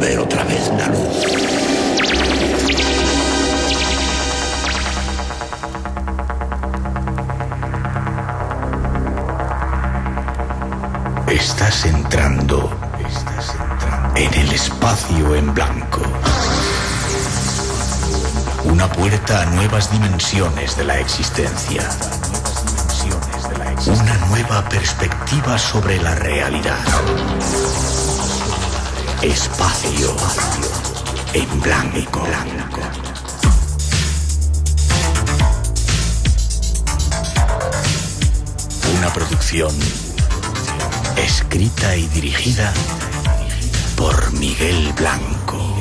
ver otra vez la luz. Estás entrando en el espacio en blanco. Una puerta a nuevas dimensiones de la existencia. Una nueva perspectiva sobre la realidad. Espacio en blanco. Una producción escrita y dirigida por Miguel Blanco.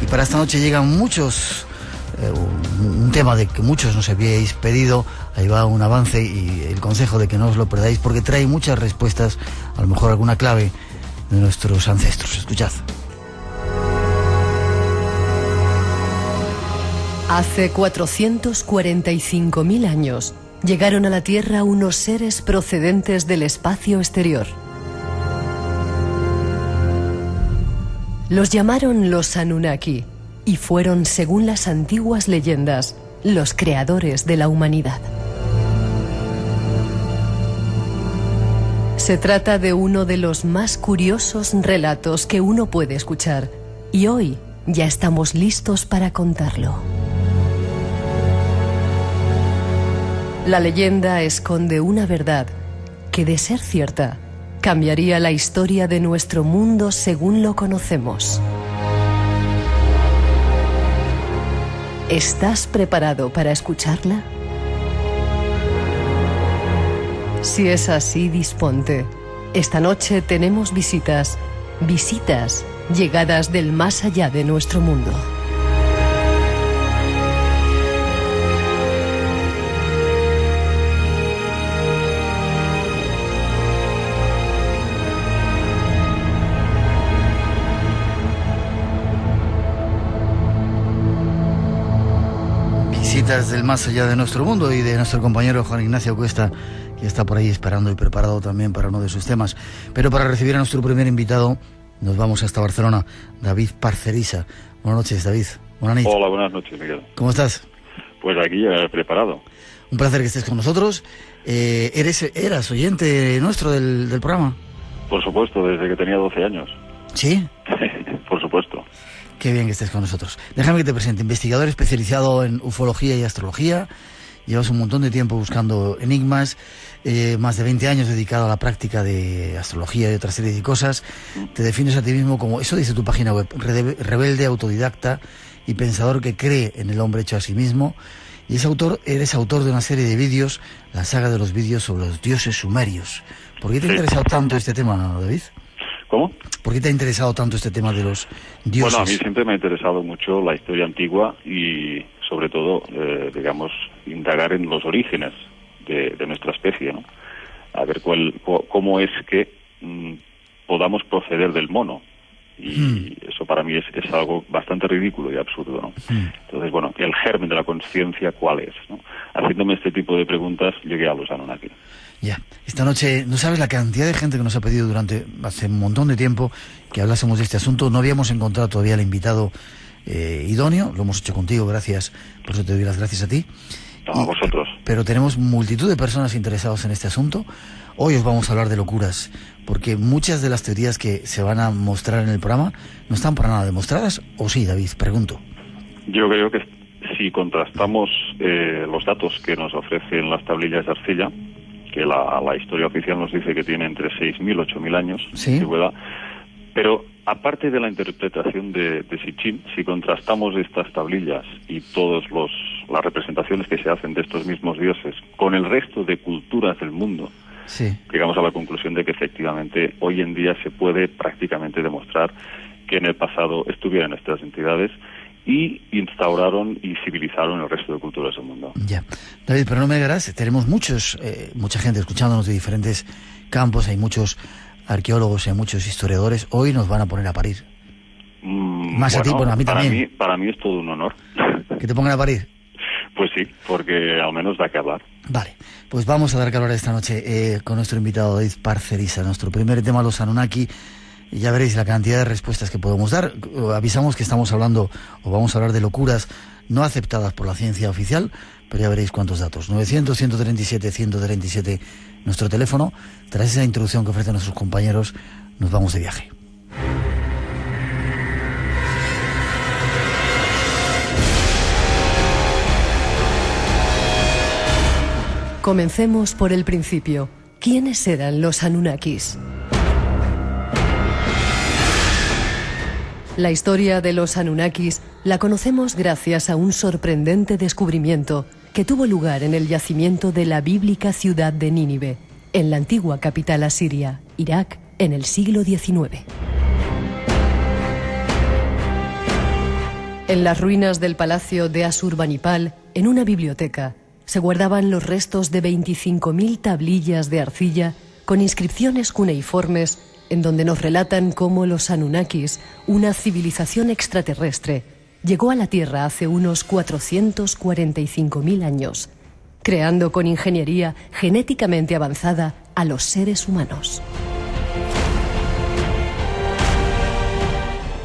Y para esta noche llegan muchos, un tema de que muchos nos habíais pedido. Ahí va un avance y el consejo de que no os lo perdáis, porque trae muchas respuestas, a lo mejor alguna clave de nuestros ancestros. Escuchad. Hace 445.000 años llegaron a la Tierra unos seres procedentes del espacio exterior. Los llamaron los Anunnaki y fueron, según las antiguas leyendas, los creadores de la humanidad. Se trata de uno de los más curiosos relatos que uno puede escuchar, y hoy ya estamos listos para contarlo. La leyenda esconde una verdad que, de ser cierta, cambiaría la historia de nuestro mundo según lo conocemos. ¿Estás preparado para escucharla? Si es así, disponte. Esta noche tenemos visitas llegadas del más allá de nuestro mundo. Del más allá de nuestro mundo, y de nuestro compañero Juan Ignacio Cuesta, que está por ahí esperando y preparado también para uno de sus temas. Pero para recibir a nuestro primer invitado nos vamos hasta Barcelona. David Parcerisa. Buenas noches, David. Hola, buenas noches, Miguel. ¿Cómo estás? Pues aquí ya preparado. Un placer que estés con nosotros. ¿Eras oyente nuestro del programa? Por supuesto, desde que tenía 12 años. ¿Sí? Por supuesto. Qué bien que estés con nosotros. Déjame que te presente. Investigador especializado en ufología y astrología. Llevas un montón de tiempo buscando enigmas. Más de 20 años dedicado a la práctica de astrología y otra serie de cosas. Te defines a ti mismo como, eso dice tu página web, rebelde, autodidacta y pensador que cree en el hombre hecho a sí mismo. Y eres autor de una serie de vídeos, la saga de los vídeos sobre los dioses sumerios. ¿Por qué te ha interesado tanto este tema, David? ¿Cómo? ¿Por qué te ha interesado tanto este tema de los dioses? Bueno, a mí siempre me ha interesado mucho la historia antigua y, sobre todo, indagar en los orígenes de nuestra especie, ¿no? A ver cómo es que podamos proceder del mono. Y eso para mí es algo bastante ridículo y absurdo, ¿no? Entonces, bueno, el germen de la conciencia, ¿cuál es, no? Haciéndome este tipo de preguntas, llegué a los Anunnaki. Ya, esta noche, no sabes la cantidad de gente que nos ha pedido hace un montón de tiempo que hablásemos de este asunto. No habíamos encontrado todavía al invitado idóneo, lo hemos hecho contigo, gracias, por eso te doy las gracias a ti. No, a vosotros. Pero tenemos multitud de personas interesadas en este asunto. Hoy os vamos a hablar de locuras, porque muchas de las teorías que se van a mostrar en el programa no están para nada demostradas, ¿o sí, David? Pregunto. Yo creo que si contrastamos los datos que nos ofrecen las tablillas de arcilla, que la historia oficial nos dice que tiene entre 6.000 y 8.000 años de antigüedad, pero aparte de la interpretación de Sitchin, si contrastamos estas tablillas y todas las representaciones que se hacen de estos mismos dioses con el resto de culturas del mundo, llegamos a la conclusión de que efectivamente hoy en día se puede prácticamente demostrar que en el pasado estuvieron estas entidades y instauraron y civilizaron el resto de culturas del mundo. Ya, David, pero no me negarás, tenemos mucha gente escuchándonos de diferentes campos, hay muchos arqueólogos y hay muchos historiadores. Hoy nos van a poner a parir. Más a ti, bueno, a mí también. Para mí es todo un honor. ¿Que te pongan a parir? Pues sí, porque al menos da que hablar. Vale, pues vamos a dar que hablar esta noche con nuestro invitado David Parcerisa. Nuestro primer tema, los Anunnaki. Ya veréis la cantidad de respuestas que podemos dar. Avisamos que estamos hablando, o vamos a hablar de locuras no aceptadas por la ciencia oficial, pero ya veréis cuántos datos. 900-137-137, nuestro teléfono. Tras esa introducción que ofrecen nuestros compañeros, nos vamos de viaje. Comencemos por el principio. ¿Quiénes eran los Anunnakis? La historia de los Anunnakis la conocemos gracias a un sorprendente descubrimiento que tuvo lugar en el yacimiento de la bíblica ciudad de Nínive, en la antigua capital asiria, Irak, en el siglo XIX. En las ruinas del palacio de Asurbanipal, en una biblioteca, se guardaban los restos de 25.000 tablillas de arcilla con inscripciones cuneiformes en donde nos relatan cómo los Anunnakis, una civilización extraterrestre, llegó a la Tierra hace unos 445.000 años, creando con ingeniería genéticamente avanzada a los seres humanos.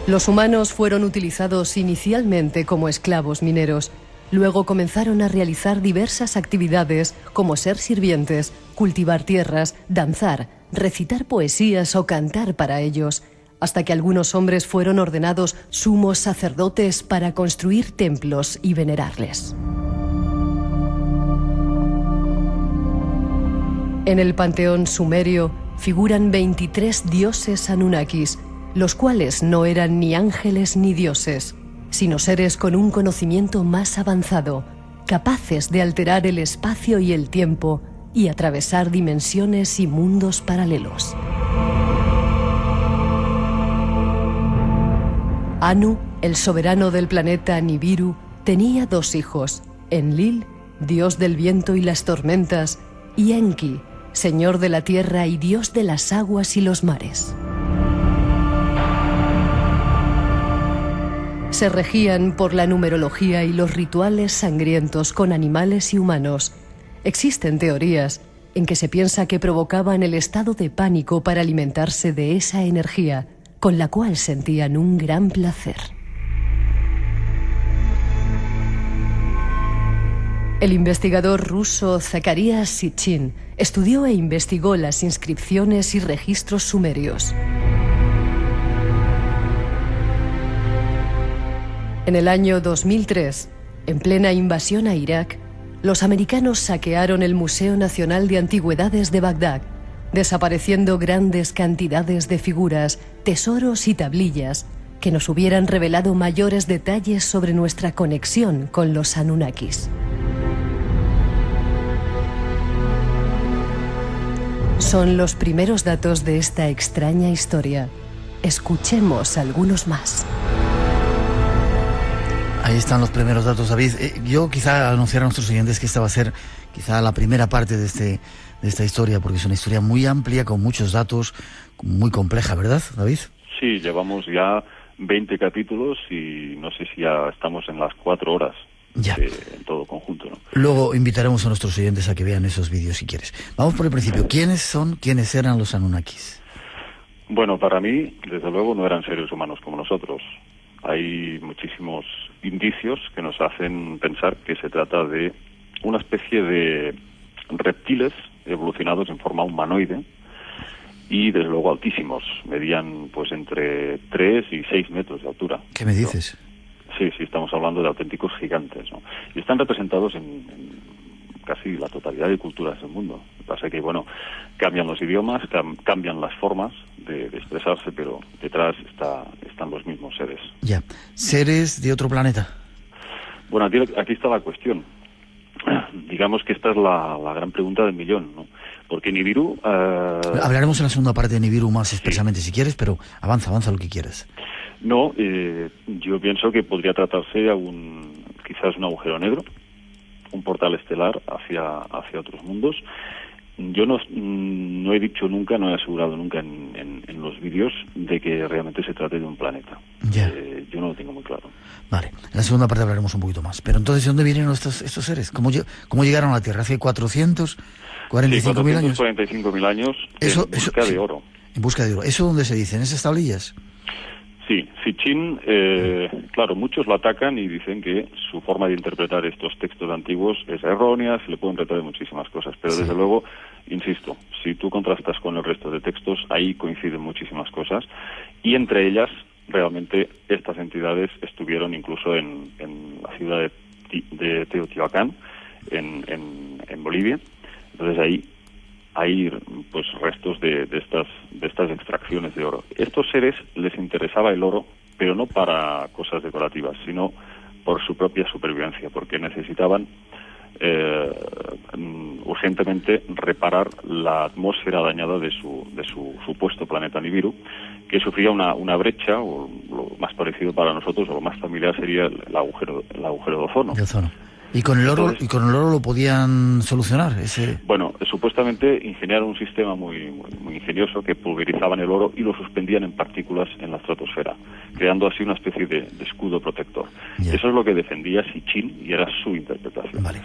Los humanos fueron utilizados inicialmente como esclavos mineros. Luego comenzaron a realizar diversas actividades como ser sirvientes, cultivar tierras, danzar, recitar poesías o cantar para ellos, hasta que algunos hombres fueron ordenados sumos sacerdotes para construir templos y venerarles. En el panteón sumerio figuran 23 dioses Anunnakis, los cuales no eran ni ángeles ni dioses, sino seres con un conocimiento más avanzado, capaces de alterar el espacio y el tiempo y atravesar dimensiones y mundos paralelos. Anu, el soberano del planeta Nibiru, tenía 2 hijos, Enlil, dios del viento y las tormentas, y Enki, señor de la tierra y dios de las aguas y los mares. Se regían por la numerología y los rituales sangrientos con animales y humanos. Existen teorías en que se piensa que provocaban el estado de pánico para alimentarse de esa energía, con la cual sentían un gran placer. El investigador ruso Zacarías Sitchin estudió e investigó las inscripciones y registros sumerios. En el año 2003, en plena invasión a Irak, los americanos saquearon el Museo Nacional de Antigüedades de Bagdad, desapareciendo grandes cantidades de figuras, tesoros y tablillas que nos hubieran revelado mayores detalles sobre nuestra conexión con los Anunnakis. Son los primeros datos de esta extraña historia. Escuchemos algunos más. Ahí están los primeros datos, David. Yo quizá anunciar a nuestros oyentes que esta va a ser quizá la primera parte de esta historia, porque es una historia muy amplia, con muchos datos, muy compleja, ¿verdad, David? Sí, llevamos ya 20 capítulos y no sé si ya estamos en las 4 horas ya. En todo conjunto, ¿no? Luego invitaremos a nuestros oyentes a que vean esos vídeos si quieres. Vamos por el principio. ¿Quiénes eran los Anunnakis? Bueno, para mí, desde luego, no eran seres humanos como nosotros. Hay muchísimos indicios que nos hacen pensar que se trata de una especie de reptiles evolucionados en forma humanoide y desde luego altísimos. Medían pues entre 3 y 6 metros de altura. ¿Qué me dices? Sí, estamos hablando de auténticos gigantes, ¿no? Y están representados en casi la totalidad de culturas del mundo. Lo que pasa es que, bueno, cambian los idiomas, cambian las formas de expresarse, pero detrás están los mismos seres. Ya. ¿Seres de otro planeta? Bueno, aquí está la cuestión. Digamos que esta es la gran pregunta del millón, ¿no? Porque Nibiru... Hablaremos en la segunda parte de Nibiru más expresamente, si quieres, pero avanza lo que quieras. No, yo pienso que podría tratarse de quizás un agujero negro, un portal estelar hacia otros mundos, yo no he dicho nunca, no he asegurado nunca en los vídeos de que realmente se trate de un planeta. Yo no lo tengo muy claro. Vale, en la segunda parte hablaremos un poquito más. Pero entonces, ¿de dónde vienen estos seres? ¿Cómo llegaron a la Tierra? ¿Hace 445.000 años? 445.000 años en busca de oro. En busca de oro. ¿Eso dónde se dice? ¿En esas tablillas? Sí, Sitchin, claro, muchos lo atacan y dicen que su forma de interpretar estos textos antiguos es errónea, se le pueden tratar de muchísimas cosas, pero desde luego, insisto, si tú contrastas con el resto de textos, ahí coinciden muchísimas cosas, y entre ellas, realmente, estas entidades estuvieron incluso en la ciudad de Teotihuacán, en Bolivia. Entonces ahí hay pues restos de estas extracciones de oro. Estos seres les interesaba el oro, pero no para cosas decorativas, sino por su propia supervivencia, porque necesitaban urgentemente reparar la atmósfera dañada de su supuesto planeta Nibiru, que sufría una brecha, o lo más parecido para nosotros, o lo más familiar sería el agujero de ozono. ¿Y con el oro lo podían solucionar? Bueno, supuestamente ingeniaron un sistema muy ingenioso que pulverizaban el oro y lo suspendían en partículas en la estratosfera, creando así una especie de escudo protector. Eso es lo que defendía Sitchin y era su interpretación. Vale.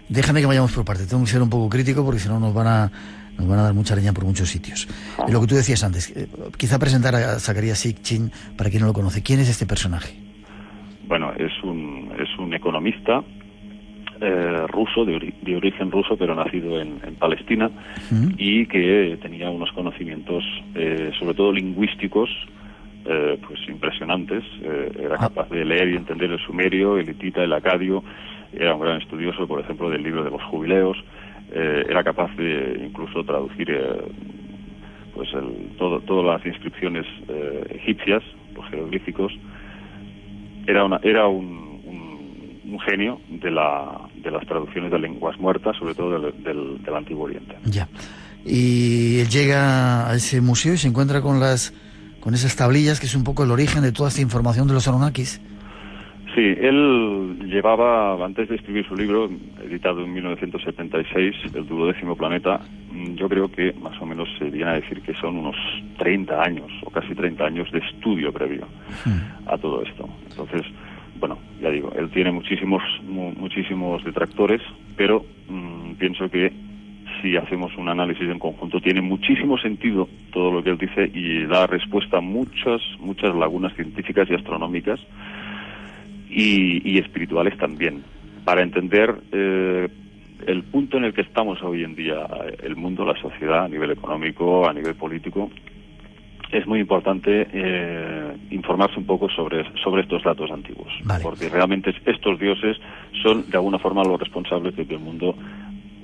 Déjame que vayamos por partes. Tengo que ser un poco crítico porque si no nos van a dar mucha leña por muchos sitios. Lo que tú decías antes, quizá presentar a Zacarías Sitchin para quien no lo conoce. ¿Quién es este personaje? Bueno, es un economista ruso, de origen ruso, pero nacido en Palestina, y que tenía unos conocimientos, sobre todo lingüísticos, pues impresionantes. Era capaz de leer y entender el sumerio, el hitita, el acadio. Era un gran estudioso, por ejemplo, del libro de los jubileos. Era capaz de incluso traducir pues todas las inscripciones egipcias, los jeroglíficos. Era un genio de las traducciones de lenguas muertas, sobre todo del Antiguo Oriente. Ya. Y él llega a ese museo y se encuentra con esas tablillas, que es un poco el origen de toda esta información de los Anunnakis. Sí, él llevaba, antes de escribir su libro, editado en 1976, El 12º planeta, yo creo que más o menos se viene a decir que son unos 30 años, o casi 30 años de estudio previo a todo esto. Entonces, bueno, ya digo, él tiene muchísimos detractores, pero pienso que si hacemos un análisis en conjunto, tiene muchísimo sentido todo lo que él dice y da respuesta a muchas lagunas científicas y astronómicas y espirituales también, para entender el punto en el que estamos hoy en día, el mundo, la sociedad, a nivel económico, a nivel político. Es muy importante informarse un poco sobre estos datos antiguos, porque realmente estos dioses son de alguna forma los responsables de que el mundo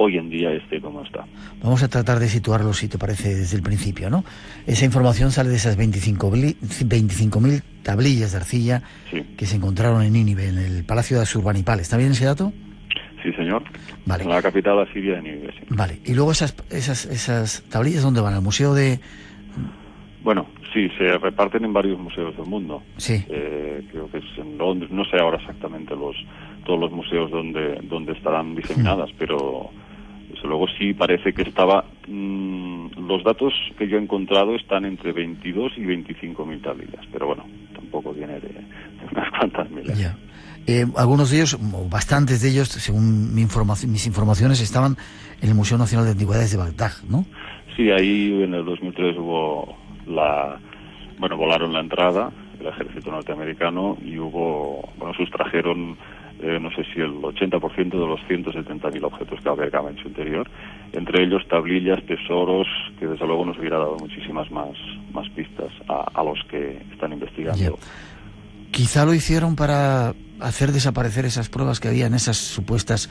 hoy en día esté como está. Vamos a tratar de situarlo, si te parece, desde el principio, ¿no? Esa información sale de esas 25.000 tablillas de arcilla que se encontraron en Nínive, en el Palacio de Asurbanipal. ¿Está bien ese dato? Sí, señor. Vale. En la capital asiria de Nínive, sí. Vale. ¿Y luego esas tablillas dónde van? ¿Al museo de...? Bueno, sí, se reparten en varios museos del mundo. Sí. Creo que es en Londres, no sé ahora exactamente todos los museos donde estarán diseminadas, pero desde luego sí parece que estaba... los datos que yo he encontrado están entre 22 y 25.000 tablillas, pero bueno, tampoco viene de unas cuantas miles. Ya. Algunos de ellos, o bastantes de ellos, según mis informaciones, estaban en el Museo Nacional de Antigüedades de Bagdad, ¿no? Sí, ahí en el 2003 volaron la entrada, el ejército norteamericano, y sustrajeron, no sé si el 80% de los 170.000 objetos que albergaba en su interior, entre ellos tablillas, tesoros, que desde luego nos hubiera dado muchísimas más pistas a los que están investigando. Yeah. Quizá lo hicieron para hacer desaparecer esas pruebas que había en esas supuestas,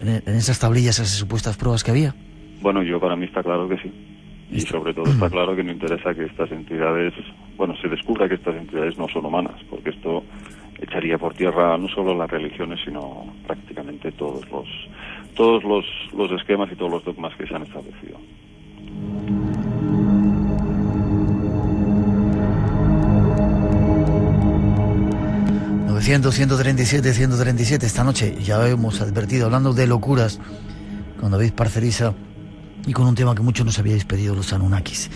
en esas tablillas, esas supuestas pruebas que había. Bueno, para mí está claro que sí. Y sobre todo está claro que no interesa que estas entidades, se descubra que estas entidades no son humanas, porque esto echaría por tierra no solo las religiones, sino prácticamente todos los esquemas y todos los dogmas que se han establecido. ...137, esta noche ya hemos advertido, hablando de locuras, con David Parcerisa, y con un tema que muchos nos habíais pedido, los Anunnakis.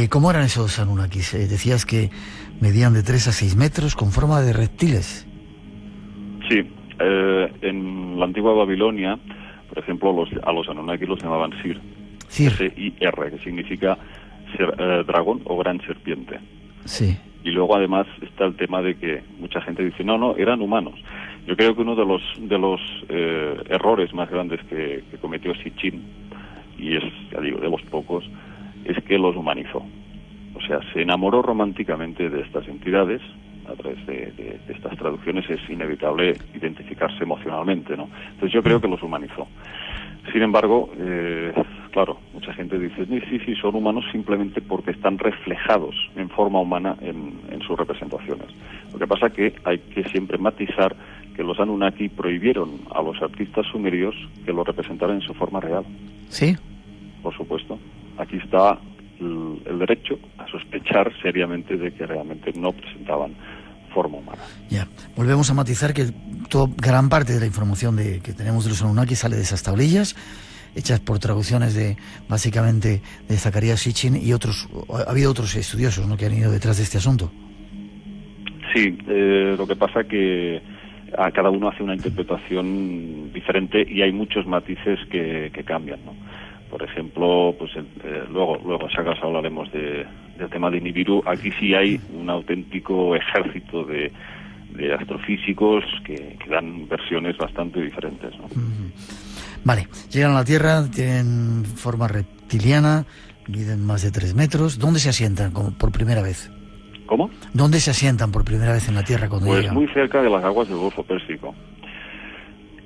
¿Cómo eran esos Anunnakis? Decías que medían de 3 a 6 metros con forma de reptiles. Sí, en la antigua Babilonia, por ejemplo, a los Anunnakis los llamaban Sir. S-I-R, que significa dragón o gran serpiente. Sí. Y luego además está el tema de que mucha gente dice, no, eran humanos. Yo creo que uno de los errores más grandes que cometió Sitchin, y es, ya digo, de los pocos, es que los humanizó. O sea, se enamoró románticamente de estas entidades. A través de estas traducciones es inevitable identificarse emocionalmente, ¿no? Entonces yo creo que los humanizó. Sin embargo, claro, mucha gente dice, sí, son humanos simplemente porque están reflejados en forma humana en sus representaciones. Lo que pasa que hay que siempre matizar que los Anunnaki prohibieron a los artistas sumerios que lo representaran en su forma real. ¿Sí? Por supuesto. Aquí está el derecho a sospechar seriamente de que realmente no presentaban forma humana. Ya, volvemos a matizar que gran parte de la información que tenemos de los Anunnaki sale de esas tablillas, hechas por traducciones básicamente de Zacarías Sitchin y otros. Ha habido otros estudiosos, ¿no?, que han ido detrás de este asunto. Sí, lo que pasa que a cada uno hace una interpretación diferente y hay muchos matices que cambian, ¿no? Por ejemplo, pues luego si acaso hablaremos del tema de Nibiru. Aquí sí hay un auténtico ejército de astrofísicos que dan versiones bastante diferentes, ¿no? Vale, llegan a la Tierra, tienen forma reptiliana, miden más de 3 metros. ¿Dónde se asientan por primera vez? ¿Cómo? ¿Dónde se asientan por primera vez en la Tierra cuando llegan? Pues muy cerca de las aguas del Golfo Pérsico.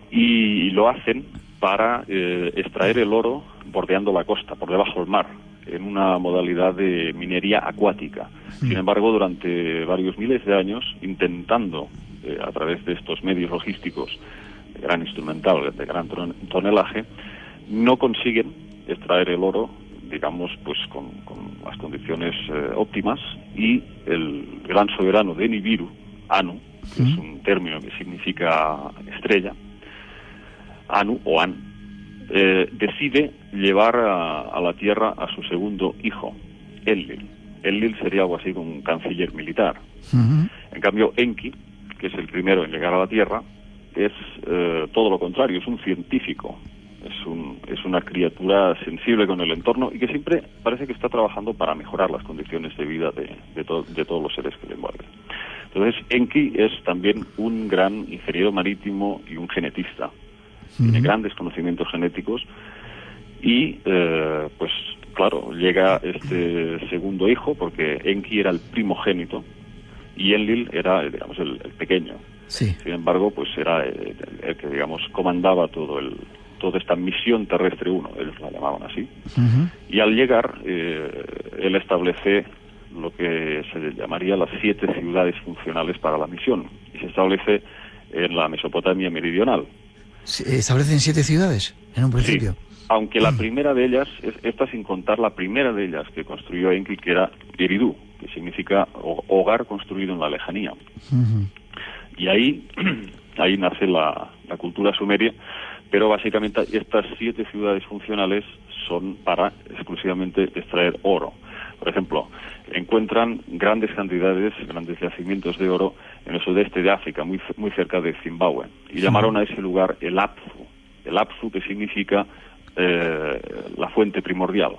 Y lo hacen para extraer el oro bordeando la costa, por debajo del mar, en una modalidad de minería acuática. Sin embargo, durante varios miles de años, intentando, a través de estos medios logísticos de gran instrumental, de gran tonelaje, no consiguen extraer el oro, digamos, pues con las condiciones óptimas, y el gran soberano de Nibiru, Anu, que es un término que significa estrella, Anu o An, decide llevar a la Tierra a su segundo hijo, Enlil. Enlil sería algo así como un canciller militar. En cambio, Enki, que es el primero en llegar a la Tierra, es todo lo contrario, es un científico, es una criatura sensible con el entorno y que siempre parece que está trabajando para mejorar las condiciones de vida de todos los seres que le envuelven. Entonces, Enki es también un gran ingeniero marítimo y un genetista. Tiene grandes conocimientos genéticos y, pues claro, llega este segundo hijo, porque Enki era el primogénito y Enlil era, digamos, el pequeño. Sí. Sin embargo, pues era el que, digamos, comandaba toda esta misión terrestre 1, ellos la llamaban así. Y al llegar, él establece lo que se llamaría las 7 ciudades funcionales para la misión, y se establece en la Mesopotamia meridional. ¿Establecen 7 ciudades en un principio? Sí, aunque la primera de ellas, esta sin contar la primera de ellas que construyó Enki, que era Eridu, que significa hogar construido en la lejanía. Y ahí nace la cultura sumeria, pero básicamente estas 7 ciudades funcionales son para exclusivamente extraer oro. Por ejemplo, encuentran grandes yacimientos de oro en el sudeste de África, muy cerca de Zimbabue, y llamaron a ese lugar el Apsu. El Apsu, que significa la fuente primordial,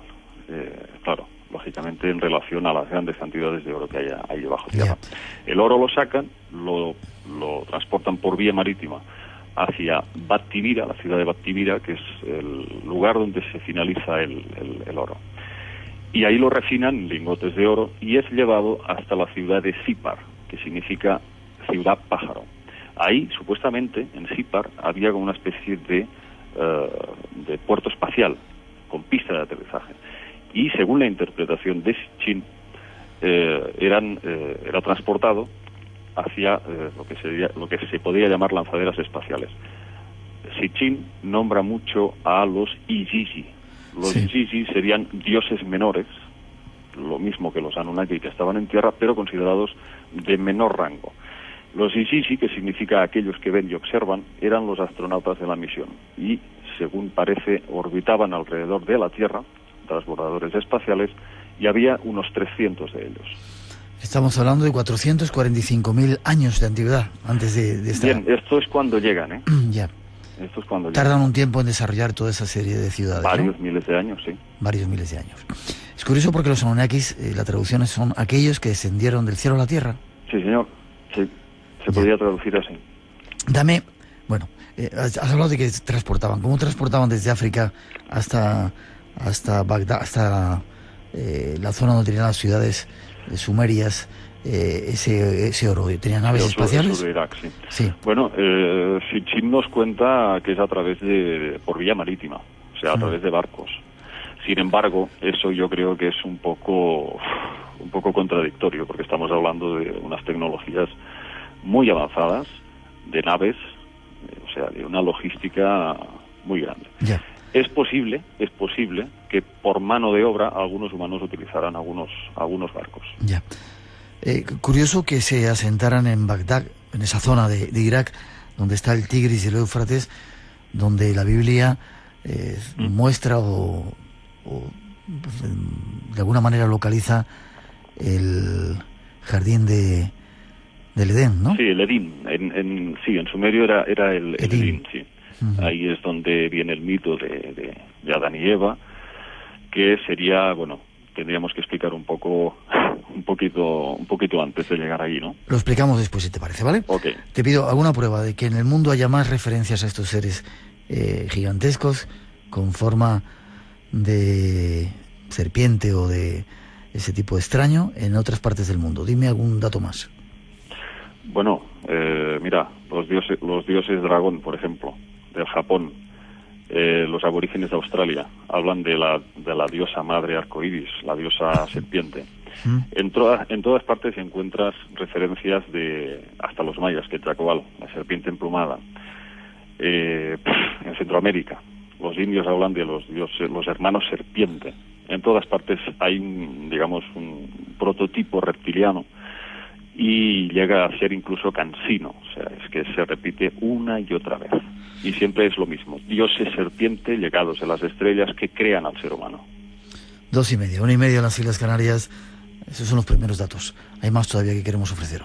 claro, lógicamente en relación a las grandes cantidades de oro que hay ahí bajo tierra. El oro lo sacan, lo transportan por vía marítima hacia Bat Tibira, la ciudad de Bat Tibira, que es el lugar donde se finaliza el oro. Y ahí lo refinan en lingotes de oro y es llevado hasta la ciudad de Sipar, que significa ciudad pájaro. Ahí, supuestamente, en Sipar, había como una especie de puerto espacial, con pista de aterrizaje. Y según la interpretación de Sitchin, era transportado hacia lo que se podría llamar lanzaderas espaciales. Sitchin nombra mucho a los Igigi. Los Igigi serían dioses menores, lo mismo que los Anunnaki que estaban en tierra, pero considerados de menor rango. Los Igigi, que significa aquellos que ven y observan, eran los astronautas de la misión y según parece, orbitaban alrededor de la Tierra, transbordadores espaciales, y había unos 300 de ellos. Estamos hablando de 445.000 años de antigüedad antes de esta... Bien, esto es cuando llegan, ¿eh? Ya. Esto es cuando Tardan llegan. un tiempo en desarrollar toda esa serie de ciudades, Varios ¿no? miles de años, sí. Varios miles de años. Es curioso porque los Anunnakis, la traducción son aquellos que descendieron del cielo a la tierra. Sí, señor. Sí, se podría traducir así. Dame, bueno, has hablado de que transportaban. ¿Cómo transportaban desde África hasta Bagdad, hasta la zona donde tenían las ciudades sumerias, ese oro? ¿Tenían naves espaciales? El sur de Irak, sí. Sí. Bueno, Sitchin nos cuenta que es a través por vía marítima, o sea, a través de barcos. Sin embargo, eso yo creo que es un poco contradictorio, porque estamos hablando de unas tecnologías muy avanzadas, de naves, o sea, de una logística muy grande. Ya. Es posible que por mano de obra algunos humanos utilizaran algunos barcos. Ya. Curioso que se asentaran en Bagdad, en esa zona de Irak, donde está el Tigris y el Éufrates, donde la Biblia muestra o pues, de alguna manera localiza el jardín del Edén, ¿no? Sí, el Edín. En sumerio era el Edín, sí. Uh-huh. Ahí es donde viene el mito de Adán y Eva, que sería, bueno, tendríamos que explicar un poquito antes de llegar ahí, ¿no? Lo explicamos después, si te parece, ¿vale? Ok. Te pido alguna prueba de que en el mundo haya más referencias a estos seres gigantescos con forma de serpiente o de ese tipo extraño en otras partes del mundo. Dime algún dato más. Bueno, mira, los dioses dragón, por ejemplo, del Japón, los aborígenes de Australia hablan de la diosa madre arcoíris, la diosa serpiente. En todas partes encuentras referencias hasta los mayas, Quetzalcóatl, la serpiente emplumada. En Centroamérica, los indios hablan de los hermanos serpiente. En todas partes hay, digamos, un prototipo reptiliano y llega a ser incluso cansino, o sea, es que se repite una y otra vez. Y siempre es lo mismo, dioses serpiente llegados a las estrellas que crean al ser humano. 2:30, 1:30 en las Islas Canarias. Esos son los primeros datos. Hay más todavía que queremos ofreceros.